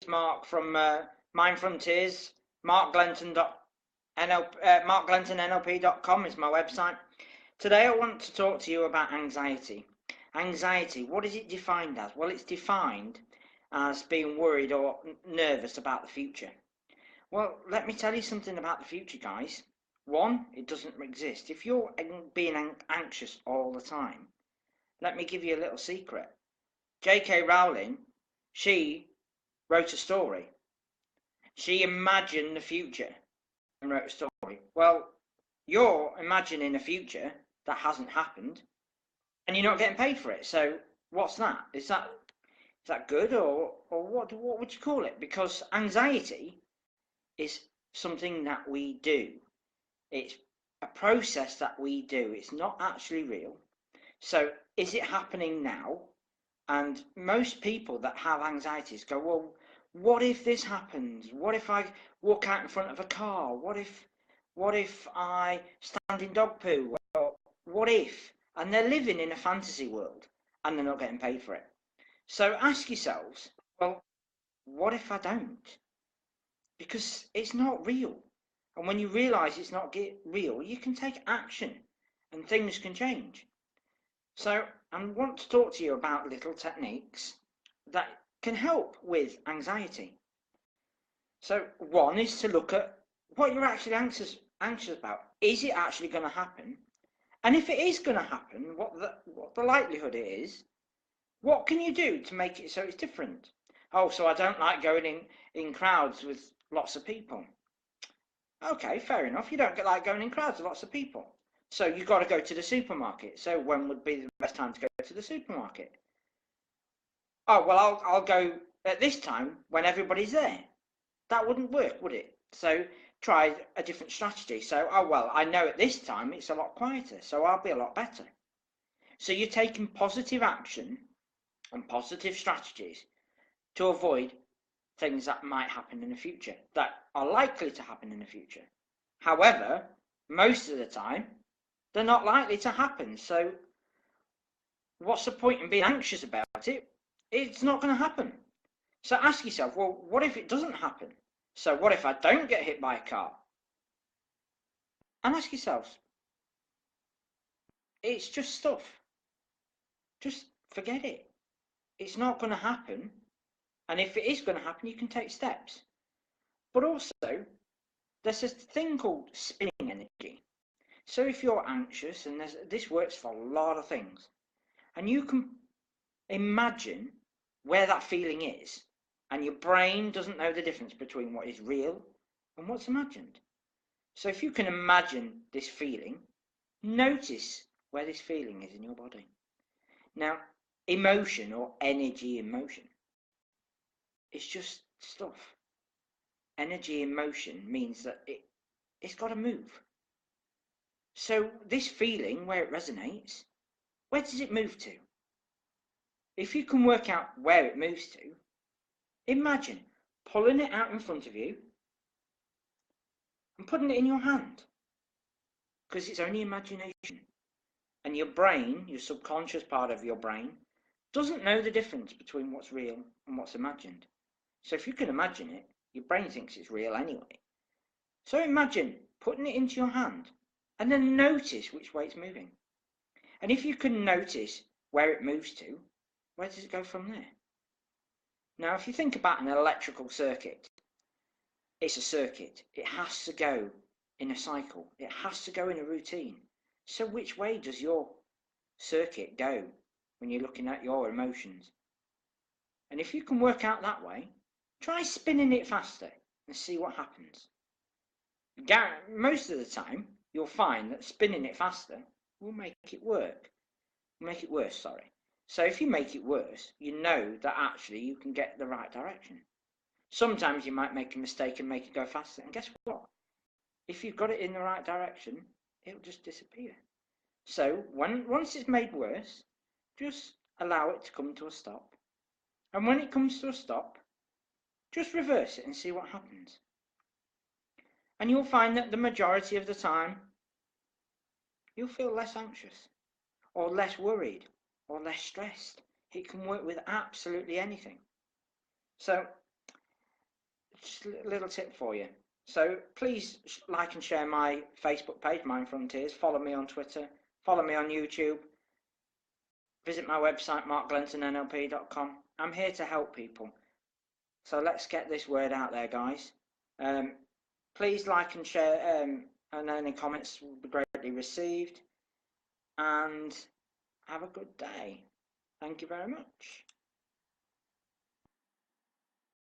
It's Mark from Mind Frontiers. MarkGlenton.nlp.com is my website. Today I want to talk to you about anxiety. Anxiety, what is it defined as? Well, it's defined as being worried or nervous about the future. Well, let me tell you something about the future, guys. One, it doesn't exist. If you're being anxious all the time, let me give you a little secret. J.K. Rowling, she wrote a story. She imagined the future and wrote a story. Well, you're imagining a future that hasn't happened, and you're not getting paid for it. So what's that? Is that good, or what would you call it? Because anxiety is something that we do. It's a process that we do. It's not actually real. So is it happening now? And most people that have anxieties go, well, what if this happens? What if I walk out in front of a car? What if I stand in dog poo? Well, what if? And they're living in a fantasy world and they're not getting paid for it. So ask yourselves, well, what if I don't? Because it's not real. And when you realize it's not real, you can take action and things can change. So I want to talk to you about little techniques that can help with anxiety. So one is to look at what you're actually anxious about. Is it actually going to happen? And if it is going to happen, what the likelihood is, what can you do to make it so it's different? Oh, so I don't like going in crowds with lots of people. Okay, fair enough. You don't like going in crowds with lots of people. So you've got to go to the supermarket. So when would be the best time to go to the supermarket? Oh, well, I'll go at this time when everybody's there. That wouldn't work, would it? So try a different strategy. So, oh, well, I know at this time it's a lot quieter, so I'll be a lot better. So you're taking positive action and positive strategies to avoid things that might happen in the future, that are likely to happen in the future. However, most of the time, they're not likely to happen. So what's the point in being anxious about it? It's not going to happen. So ask yourself, well, what if it doesn't happen? So what if I don't get hit by a car? And ask yourselves, it's just stuff. Just forget it. It's not going to happen. And if it is going to happen, you can take steps. But also, there's this thing called spinning energy. So if you're anxious, and this works for a lot of things, and you can imagine where that feeling is, and your brain doesn't know the difference between what is real and what's imagined. So if you can imagine this feeling, notice where this feeling is in your body. Now, emotion or energy in motion, it's just stuff. Energy in motion means that it's got to move. So this feeling, where it resonates, where does it move to? If you can work out where it moves to, imagine pulling it out in front of you and putting it in your hand, because it's only imagination. And your brain, your subconscious part of your brain, doesn't know the difference between what's real and what's imagined. So if you can imagine it, your brain thinks it's real anyway. So imagine putting it into your hand and then notice which way it's moving. And if you can notice where it moves to, where does it go from there? Now, if you think about an electrical circuit, it's a circuit. It has to go in a cycle. It has to go in a routine. So which way does your circuit go when you're looking at your emotions? And if you can work out that way, try spinning it faster and see what happens. Most of the time, you'll find that spinning it faster will make it worse, sorry. So if you make it worse, you know that actually you can get the right direction. Sometimes you might make a mistake and make it go faster, and guess what? If you've got it in the right direction, it'll just disappear. So once it's made worse, just allow it to come to a stop. And when it comes to a stop, just reverse it and see what happens. And you'll find that the majority of the time, you'll feel less anxious, or less worried, or less stressed. It can work with absolutely anything. So just a little tip for you. So please like and share my Facebook page, Mind Frontiers. Follow me on Twitter. Follow me on YouTube. Visit my website, markglentonNLP.com. I'm here to help people. So let's get this word out there, guys. Please like and share, and any comments will be greatly received. And have a good day. Thank you very much.